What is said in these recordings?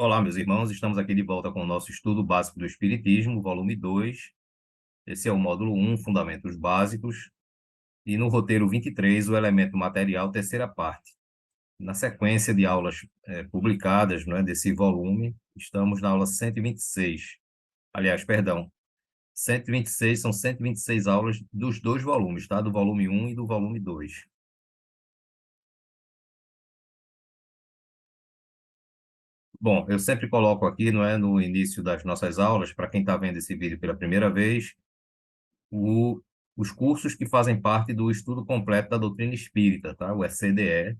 Olá, meus irmãos, estamos aqui de volta com o nosso estudo básico do Espiritismo, volume 2. Esse é o módulo 1, Fundamentos Básicos, e no roteiro 23, o elemento material, terceira parte. Na sequência de aulas publicadas, desse volume, estamos na aula 126. Aliás, perdão, 126 são 126 aulas dos dois volumes, tá? Do volume 1 e do volume 2. Bom, eu sempre coloco aqui, no início das nossas aulas, para quem está vendo esse vídeo pela primeira vez, o, os cursos que fazem parte do estudo completo da doutrina espírita, tá? O ECDE.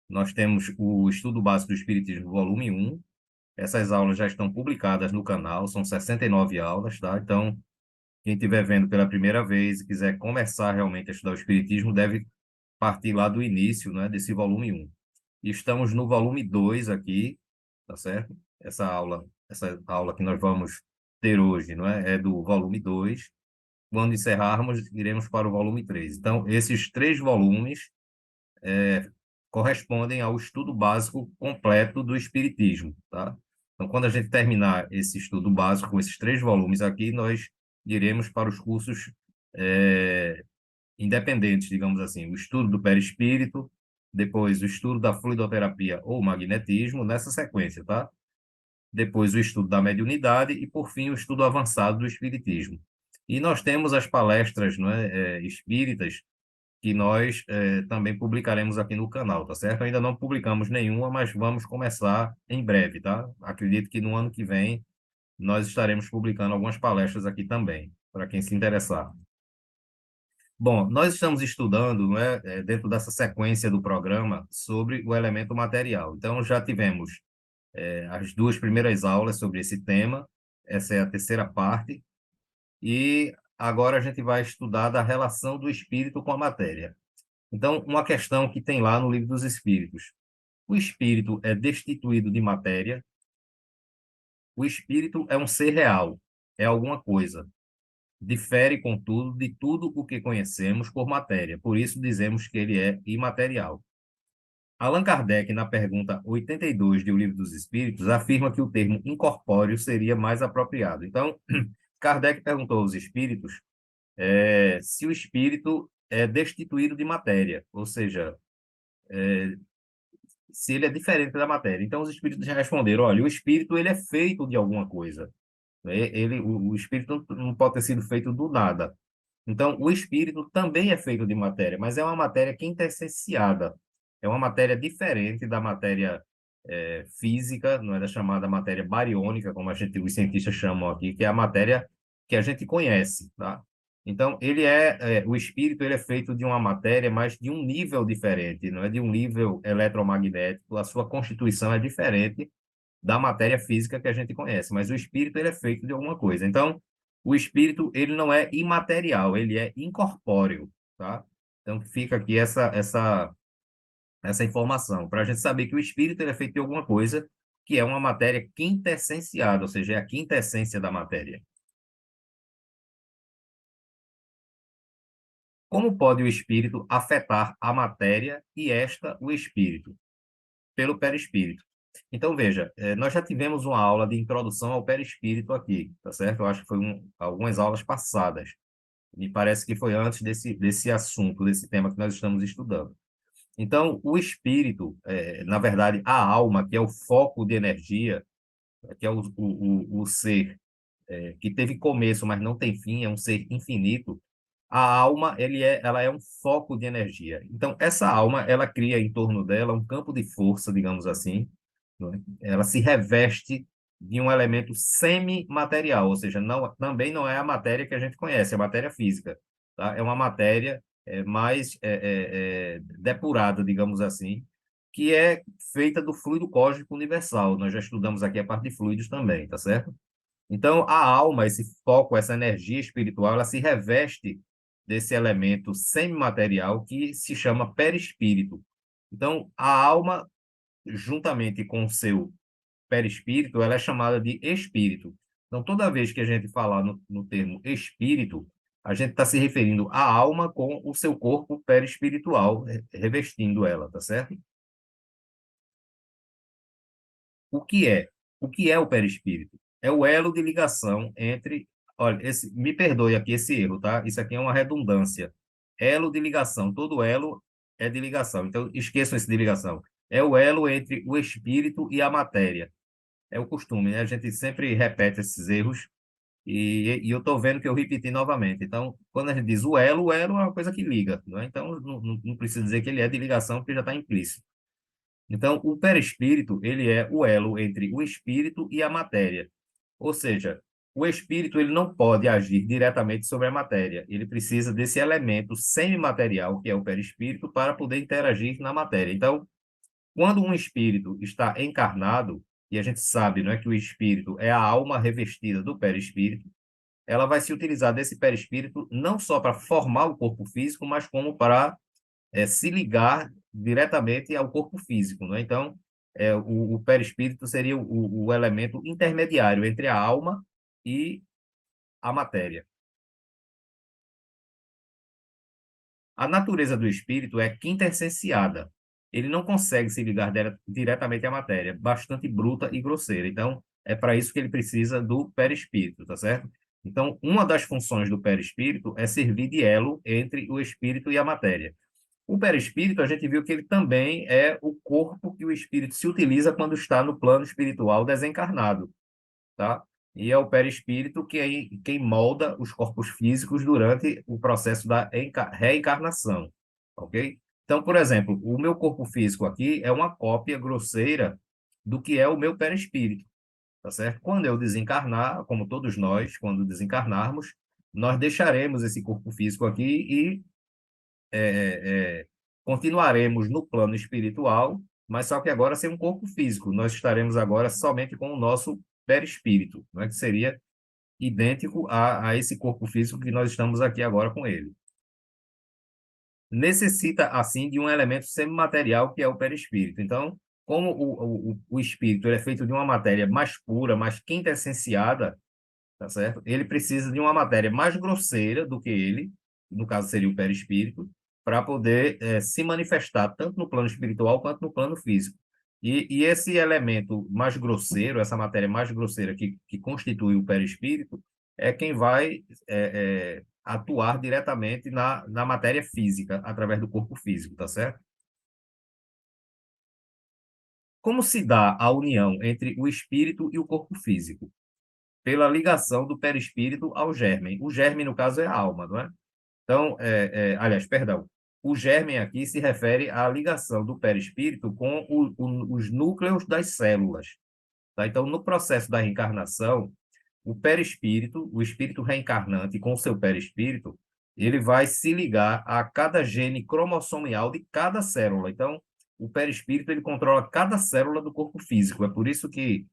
Nós temos o Estudo Básico do Espiritismo, volume 1. Essas aulas já estão publicadas no canal, são 69 aulas, tá? Então, quem estiver vendo pela primeira vez e quiser começar realmente a estudar o Espiritismo, deve partir lá do início, desse volume 1. E estamos no volume 2 aqui, tá certo? Essa aula que nós vamos ter hoje, é do volume 2. Quando encerrarmos, iremos para o volume 3. Então, esses três volumes correspondem ao estudo básico completo do Espiritismo, tá? Então, quando a gente terminar esse estudo básico com esses três volumes aqui, nós iremos para os cursos independentes, digamos assim, o estudo do perispírito, depois o estudo da fluidoterapia ou magnetismo, nessa sequência, tá? Depois o estudo da mediunidade e, por fim, o estudo avançado do espiritismo. E nós temos as palestras, espíritas, que nós também publicaremos aqui no canal, tá certo? Ainda não publicamos nenhuma, mas vamos começar em breve, tá? Acredito que no ano que vem nós estaremos publicando algumas palestras aqui também, para quem se interessar. Bom, nós estamos estudando, dentro dessa sequência do programa, sobre o elemento material. Então, já tivemos as duas primeiras aulas sobre esse tema, essa é a terceira parte, e agora a gente vai estudar da relação do espírito com a matéria. Então, uma questão que tem lá no Livro dos Espíritos. O espírito é destituído de matéria? O espírito é um ser real, é alguma coisa. Difere, contudo, de tudo o que conhecemos por matéria. Por isso dizemos que ele é imaterial. Allan Kardec, na pergunta 82 do Livro dos Espíritos, afirma que o termo incorpóreo seria mais apropriado. Então, Kardec perguntou aos espíritos se o espírito é destituído de matéria, ou seja, se ele é diferente da matéria. Então, os espíritos já responderam: olha, o espírito ele é feito de alguma coisa. O espírito não pode ter sido feito do nada. Então, o espírito também é feito de matéria, mas é uma matéria quintessenciada. É uma matéria diferente da matéria física, não é da chamada matéria bariônica, como os cientistas chamam aqui, que é a matéria que a gente conhece, tá? Então, o espírito ele é feito de uma matéria, mas de um nível diferente, não é de um nível eletromagnético, a sua constituição é diferente da matéria física que a gente conhece, mas o espírito ele é feito de alguma coisa. Então, o espírito ele não é imaterial, ele é incorpóreo, tá? Então, fica aqui essa informação, para a gente saber que o espírito ele é feito de alguma coisa que é uma matéria quintessenciada, ou seja, é a quintessência da matéria. Como pode o espírito afetar a matéria e esta o espírito? Pelo perispírito. Então, veja, nós já tivemos uma aula de introdução ao perispírito aqui, tá certo? Eu acho que foi algumas aulas passadas. Me parece que foi antes desse assunto, desse tema que nós estamos estudando. Então, o espírito, na verdade, a alma, que é o foco de energia, que é o ser que teve começo, mas não tem fim, é um ser infinito. A alma, ela é um foco de energia. Então, essa alma, ela cria em torno dela um campo de força, digamos assim, não é? Ela se reveste de um elemento semimaterial, ou seja, também não é a matéria que a gente conhece, é a matéria física, tá? É uma matéria mais depurada, digamos assim, que é feita do fluido cósmico universal. Nós já estudamos aqui a parte de fluidos também, tá certo? Então, a alma, esse foco, essa energia espiritual, ela se reveste desse elemento semimaterial que se chama perispírito. Então, a alma, juntamente com o seu perispírito, ela é chamada de espírito. Então, toda vez que a gente falar no termo espírito, a gente está se referindo à alma com o seu corpo perispiritual, revestindo ela, tá certo? O que é? O que é o perispírito? É o elo de ligação entre. Olha, me perdoe aqui esse erro, tá? Isso aqui é uma redundância. Elo de ligação. Todo elo é de ligação. Então, esqueçam esse de ligação. É o elo entre o espírito e a matéria. É o costume, né? A gente sempre repete esses erros e eu estou vendo que eu repeti novamente. Então, quando a gente diz o elo é uma coisa que liga, não é? Então, não precisa dizer que ele é de ligação, porque já está implícito. Então, o perispírito, ele é o elo entre o espírito e a matéria. Ou seja, o espírito ele não pode agir diretamente sobre a matéria. Ele precisa desse elemento semimaterial, que é o perispírito, para poder interagir na matéria. Então, quando um espírito está encarnado, e a gente sabe, não é, que o espírito é a alma revestida do perispírito, ela vai se utilizar desse perispírito não só para formar o corpo físico, mas como para se ligar diretamente ao corpo físico, né? Então, o perispírito seria o elemento intermediário entre a alma e a matéria. A natureza do espírito é quintessenciada. Ele não consegue se ligar diretamente à matéria, bastante bruta e grosseira. Então, é para isso que ele precisa do perispírito, tá certo? Então, uma das funções do perispírito é servir de elo entre o espírito e a matéria. O perispírito, a gente viu que ele também é o corpo que o espírito se utiliza quando está no plano espiritual desencarnado, tá? E é o perispírito quem molda os corpos físicos durante o processo da reencarnação, ok? Então, por exemplo, o meu corpo físico aqui é uma cópia grosseira do que é o meu perispírito, tá certo? Quando eu desencarnar, como todos nós, quando desencarnarmos, nós deixaremos esse corpo físico aqui e continuaremos no plano espiritual, mas só que agora sem um corpo físico. Nós estaremos agora somente com o nosso perispírito, não é? Que seria idêntico a esse corpo físico que nós estamos aqui agora com ele. Necessita, assim, de um elemento semimaterial, que é o perispírito. Então, como o espírito ele é feito de uma matéria mais pura, mais quintessenciada, tá certo? Ele precisa de uma matéria mais grosseira do que ele, no caso seria o perispírito, para poder se manifestar tanto no plano espiritual quanto no plano físico. E esse elemento mais grosseiro, essa matéria mais grosseira que constitui o perispírito, é quem vai atuar diretamente na matéria física, através do corpo físico, tá certo? Como se dá a união entre o espírito e o corpo físico? Pela ligação do perispírito ao germe. O germe, no caso, é a alma, não é? Então, aliás, perdão, o germe aqui se refere à ligação do perispírito com os núcleos das células. Tá? Então, no processo da reencarnação, o perispírito, o espírito reencarnante com o seu perispírito, ele vai se ligar a cada gene cromossomial de cada célula. Então, o perispírito ele controla cada célula do corpo físico. É por isso que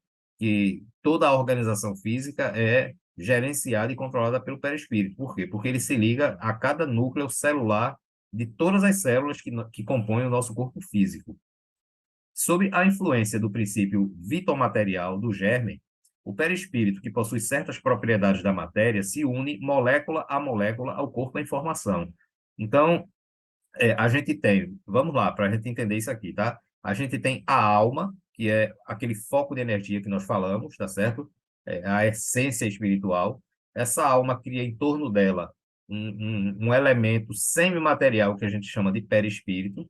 toda a organização física é gerenciada e controlada pelo perispírito. Por quê? Porque ele se liga a cada núcleo celular de todas as células que compõem o nosso corpo físico. Sob a influência do princípio vitomaterial do germe, o perispírito, que possui certas propriedades da matéria, se une molécula a molécula ao corpo em formação. Então, a gente tem, vamos lá, para a gente entender isso aqui, tá? A gente tem a alma, que é aquele foco de energia que nós falamos, tá certo? A essência espiritual. Essa alma cria em torno dela um elemento semimaterial que a gente chama de perispírito,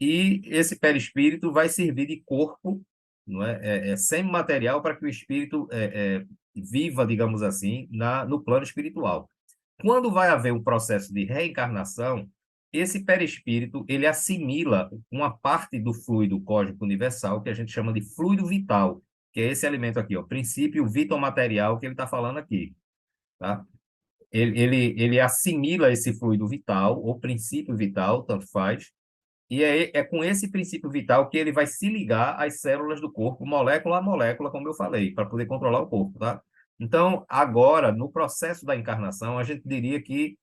e esse perispírito vai servir de corpo, não é? Semimaterial para que o espírito viva, digamos assim, no plano espiritual. Quando vai haver um processo de reencarnação, esse perispírito ele assimila uma parte do fluido cósmico universal que a gente chama de fluido vital, que é esse elemento aqui, ó, princípio vitomaterial que ele está falando aqui, tá? Ele assimila esse fluido vital, ou princípio vital, tanto faz, e é com esse princípio vital que ele vai se ligar às células do corpo, molécula a molécula, como eu falei, para poder controlar o corpo, tá? Então, agora, no processo da encarnação, a gente diria que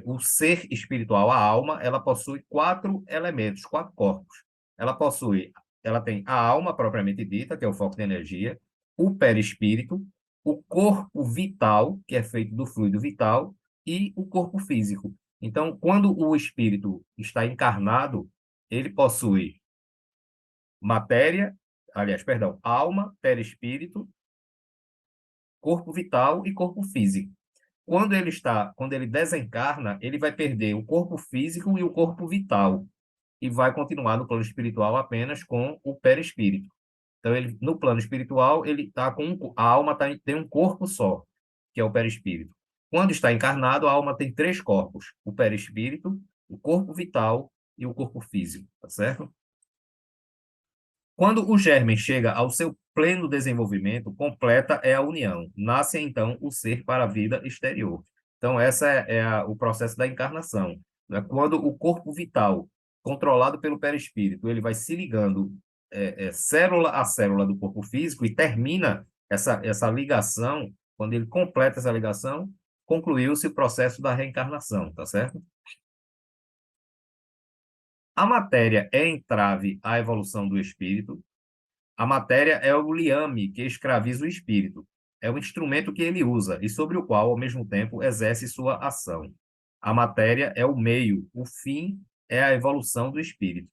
o ser espiritual, a alma, ela possui quatro elementos, quatro corpos. Ela tem a alma propriamente dita, que é o foco de energia, o perispírito, o corpo vital, que é feito do fluido vital, e o corpo físico. Então, quando o espírito está encarnado, ele possui matéria, aliás, perdão, alma, perispírito, corpo vital e corpo físico. Quando ele desencarna, ele vai perder o corpo físico e o corpo vital e vai continuar no plano espiritual apenas com o perispírito. Então, ele, no plano espiritual, ele tá com a alma tem um corpo só, que é o perispírito. Quando está encarnado, a alma tem três corpos: o perispírito, o corpo vital e o corpo físico, tá certo? Quando o germe chega ao seu pleno desenvolvimento, completa é a união. Nasce então o ser para a vida exterior. Então, essa o processo da encarnação, né? Quando o corpo vital, controlado pelo perispírito, ele vai se ligando célula a célula do corpo físico e termina essa ligação, quando ele completa essa ligação, concluiu-se o processo da reencarnação, tá certo? A matéria é entrave à evolução do espírito. A matéria é o liame que escraviza o espírito. É o instrumento que ele usa e sobre o qual, ao mesmo tempo, exerce sua ação. A matéria é o meio, o fim é a evolução do espírito.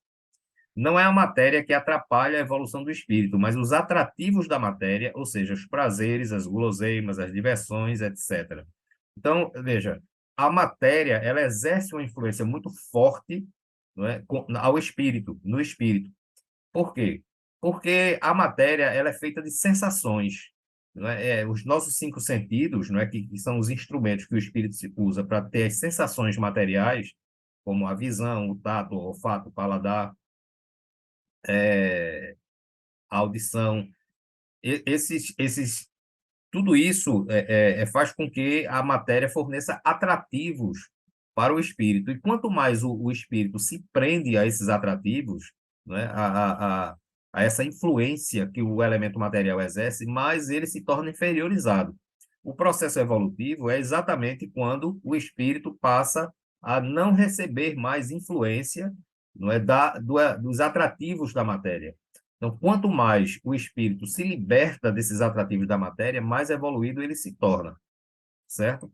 Não é a matéria que atrapalha a evolução do espírito, mas os atrativos da matéria, ou seja, os prazeres, as guloseimas, as diversões, etc. Então, veja, a matéria, ela exerce uma influência muito forte, não é, ao espírito, no espírito. Por quê? Porque a matéria ela é feita de sensações. Não é? Os nossos cinco sentidos, não é, que são os instrumentos que o espírito se usa para ter as sensações materiais, como a visão, o tato, o olfato, o paladar, a audição. Tudo isso faz com que a matéria forneça atrativos para o espírito. E quanto mais o espírito se prende a esses atrativos, né, a essa influência que o elemento material exerce, mais ele se torna inferiorizado. O processo evolutivo é exatamente quando o espírito passa a não receber mais influência, não é, dos atrativos da matéria. Então, quanto mais o espírito se liberta desses atrativos da matéria, mais evoluído ele se torna, certo?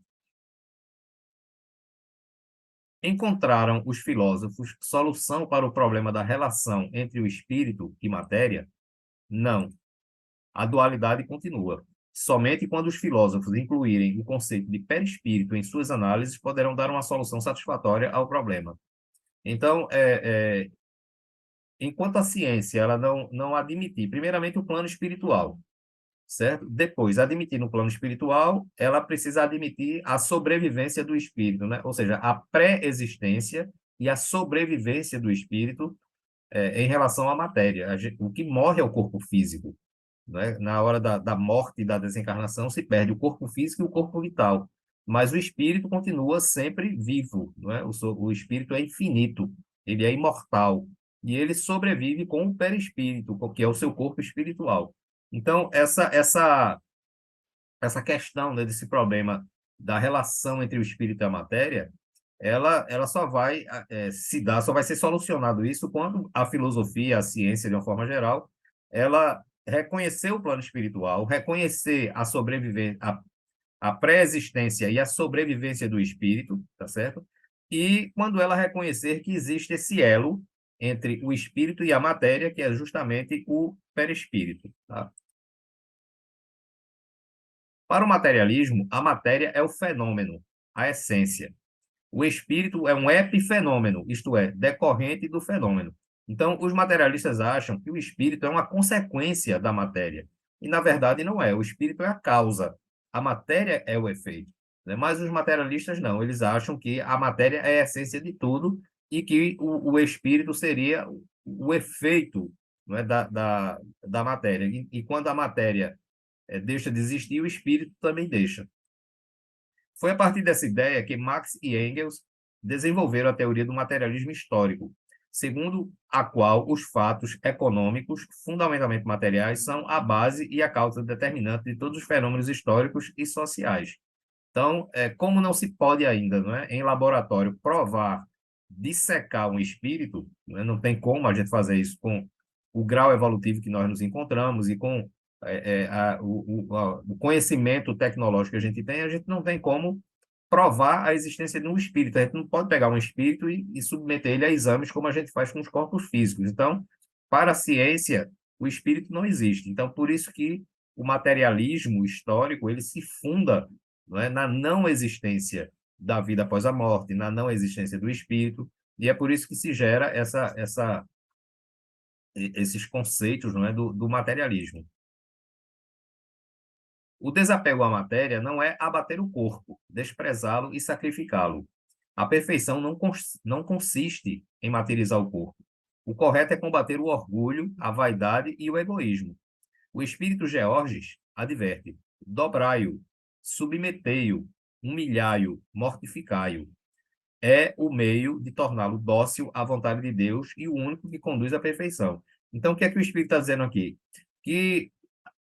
Encontraram os filósofos solução para o problema da relação entre o espírito e matéria? Não. A dualidade continua. Somente quando os filósofos incluírem o conceito de perispírito em suas análises, poderão dar uma solução satisfatória ao problema. Então, enquanto a ciência ela não admitir, primeiramente, o plano espiritual, certo? Depois, admitir no plano espiritual, ela precisa admitir a sobrevivência do espírito, né? Ou seja, a pré-existência e a sobrevivência do espírito em relação à matéria. O que morre é o corpo físico, né? Na hora da morte e da desencarnação, se perde o corpo físico e o corpo vital, mas o espírito continua sempre vivo, não é? O espírito é infinito, ele é imortal, e ele sobrevive com o perispírito, que é o seu corpo espiritual. Então, essa questão, né, desse problema da relação entre o espírito e a matéria, ela só vai só vai ser solucionado isso quando a filosofia, a ciência, de uma forma geral, ela reconhecer o plano espiritual, reconhecer a pré-existência e a sobrevivência do espírito, tá certo? E quando ela reconhecer que existe esse elo entre o espírito e a matéria, que é justamente o perispírito, tá? Para o materialismo, a matéria é o fenômeno, a essência. O espírito é um epifenômeno, isto é, decorrente do fenômeno. Então, os materialistas acham que o espírito é uma consequência da matéria. E, na verdade, não é. O espírito é a causa. A matéria é o efeito, né? Mas os materialistas não. Eles acham que a matéria é a essência de tudo e que o espírito seria o efeito, não é, da matéria. E quando a matéria deixa de existir, o espírito também deixa. Foi a partir dessa ideia que Marx e Engels desenvolveram a teoria do materialismo histórico, segundo a qual os fatos econômicos, fundamentalmente materiais, são a base e a causa determinante de todos os fenômenos históricos e sociais. Então, como não se pode ainda, não é, em laboratório, provar, dissecar um espírito, não é, não tem como a gente fazer isso com o grau evolutivo que nós nos encontramos e com o conhecimento tecnológico que a gente não tem como provar a existência de um espírito. A gente não pode pegar um espírito e submeter ele a exames como a gente faz com os corpos físicos. Então, para a ciência, o espírito não existe. Então, por isso que o materialismo histórico ele se funda, não é, na não existência da vida após a morte, na não existência do espírito, e é por isso que se gera esses conceitos, não é, do materialismo. O desapego à matéria não é abater o corpo, desprezá-lo e sacrificá-lo. A perfeição não consiste em materializar o corpo. O correto é combater o orgulho, a vaidade e o egoísmo. O espírito Georges adverte: dobrai-o, submetei-o, humilhai-o, mortificai-o. É o meio de torná-lo dócil à vontade de Deus e o único que conduz à perfeição. Então, o que é que o Espírito está dizendo aqui? Que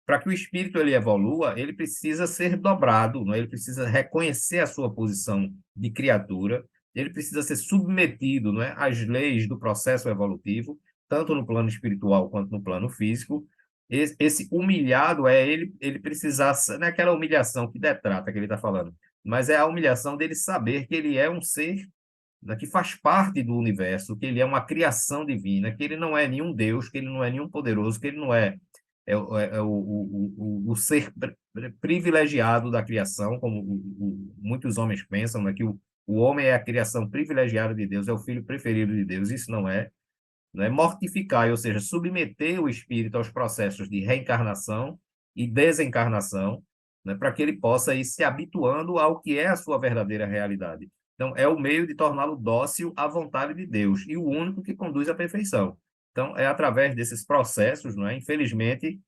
para que o espírito ele evolua, ele precisa ser dobrado, né? Ele precisa reconhecer a sua posição de criatura, ele precisa ser submetido, né, às leis do processo evolutivo, tanto no plano espiritual quanto no plano físico. Esse humilhado é ele precisar, não é aquela humilhação que detrata que ele está falando, mas é a humilhação dele saber que ele é um ser, né, que faz parte do universo, que ele é uma criação divina, que ele não é nenhum Deus, que ele não é nenhum poderoso, que ele não é o ser privilegiado da criação, como muitos homens pensam, né, que o homem é a criação privilegiada de Deus, é o filho preferido de Deus. Isso não é. Né? Mortificar, ou seja, submeter o espírito aos processos de reencarnação e desencarnação, né, para que ele possa ir se habituando ao que é a sua verdadeira realidade. Então, é o meio de torná-lo dócil à vontade de Deus e o único que conduz à perfeição. Então, é através desses processos, não é? Infelizmente,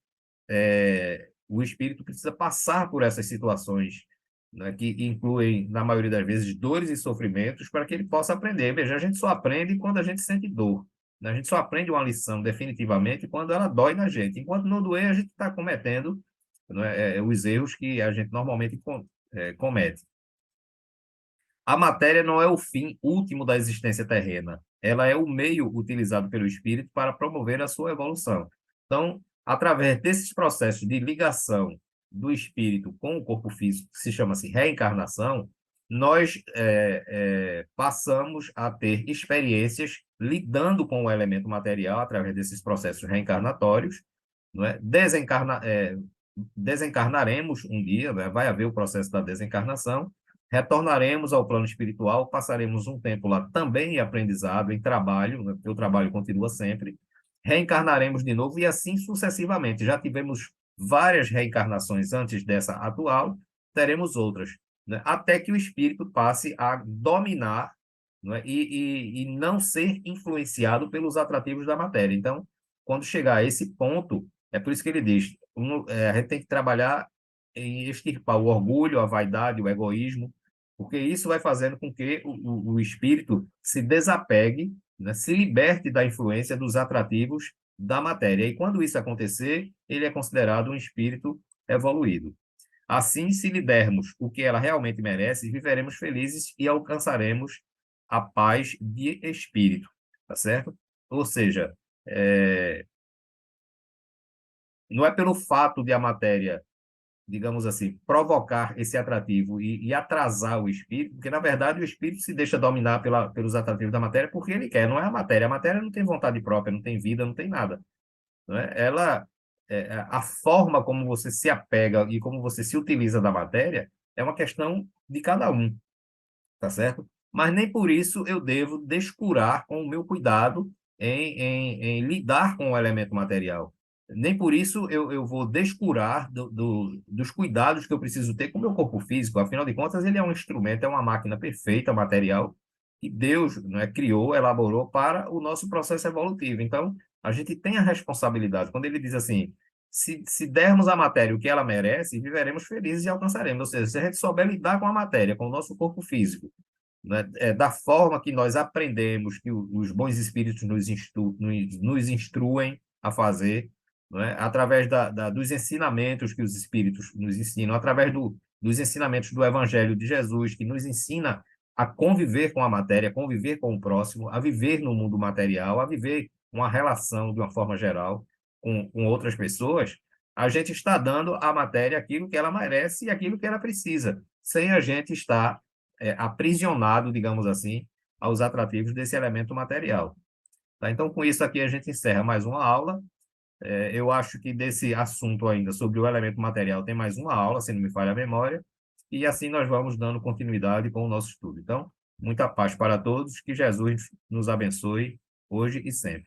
o espírito precisa passar por essas situações, né, que incluem, na maioria das vezes, dores e sofrimentos, para que ele possa aprender. Veja, a gente só aprende quando a gente sente dor. Né? A gente só aprende uma lição definitivamente quando ela dói na gente. Enquanto não doer, a gente está cometendo, né, os erros que a gente normalmente comete. A matéria não é o fim último da existência terrena. Ela é o meio utilizado pelo espírito para promover a sua evolução. Então, através desses processos de ligação do espírito com o corpo físico, que se chama-se reencarnação, nós passamos a ter experiências lidando com o elemento material através desses processos reencarnatórios, não é? Desencarnaremos um dia, né? Vai haver o processo da desencarnação, retornaremos ao plano espiritual, passaremos um tempo lá também em aprendizado, em trabalho, né? Porque o trabalho continua sempre, reencarnaremos de novo e assim sucessivamente. Já tivemos várias reencarnações antes dessa atual, teremos outras, né? Até que o espírito passe a dominar, né? E não ser influenciado pelos atrativos da matéria. Então, quando chegar a esse ponto, é por isso que ele diz, a gente tem que trabalhar em extirpar o orgulho, a vaidade, o egoísmo, porque isso vai fazendo com que o espírito se desapegue, né, se liberte da influência dos atrativos da matéria. E quando isso acontecer, ele é considerado um espírito evoluído. Assim, se lhe dermos o que ela realmente merece, viveremos felizes e alcançaremos a paz de espírito, tá certo? Ou seja, não é pelo fato de a matéria, digamos assim, provocar esse atrativo e atrasar o espírito, porque, na verdade, o espírito se deixa dominar pelos atrativos da matéria porque ele quer, não é a matéria. A matéria não tem vontade própria, não tem vida, não tem nada. Não é? A forma como você se apega e como você se utiliza da matéria é uma questão de cada um, tá certo? Mas nem por isso eu devo descurar com o meu cuidado em lidar com o elemento material. Nem por isso eu vou descurar dos cuidados que eu preciso ter com o meu corpo físico. Afinal de contas, ele é um instrumento, é uma máquina perfeita, material, que Deus, né, criou, elaborou para o nosso processo evolutivo. Então, a gente tem a responsabilidade. Quando ele diz assim, se dermos à matéria o que ela merece, viveremos felizes e alcançaremos. Ou seja, se a gente souber lidar com a matéria, com o nosso corpo físico, né, da forma que nós aprendemos, que os bons espíritos nos instruem a fazer, não é? Através dos ensinamentos que os espíritos nos ensinam, através dos ensinamentos do Evangelho de Jesus, que nos ensina a conviver com a matéria, a conviver com o próximo, a viver no mundo material, a viver uma relação de uma forma geral com outras pessoas, a gente está dando à matéria aquilo que ela merece e aquilo que ela precisa, sem a gente estar aprisionado, digamos assim, aos atrativos desse elemento material. Tá? Então, com isso aqui, a gente encerra mais uma aula. Eu acho que desse assunto ainda sobre o elemento material tem mais uma aula, se não me falha a memória, e assim nós vamos dando continuidade com o nosso estudo. Então, muita paz para todos, que Jesus nos abençoe hoje e sempre.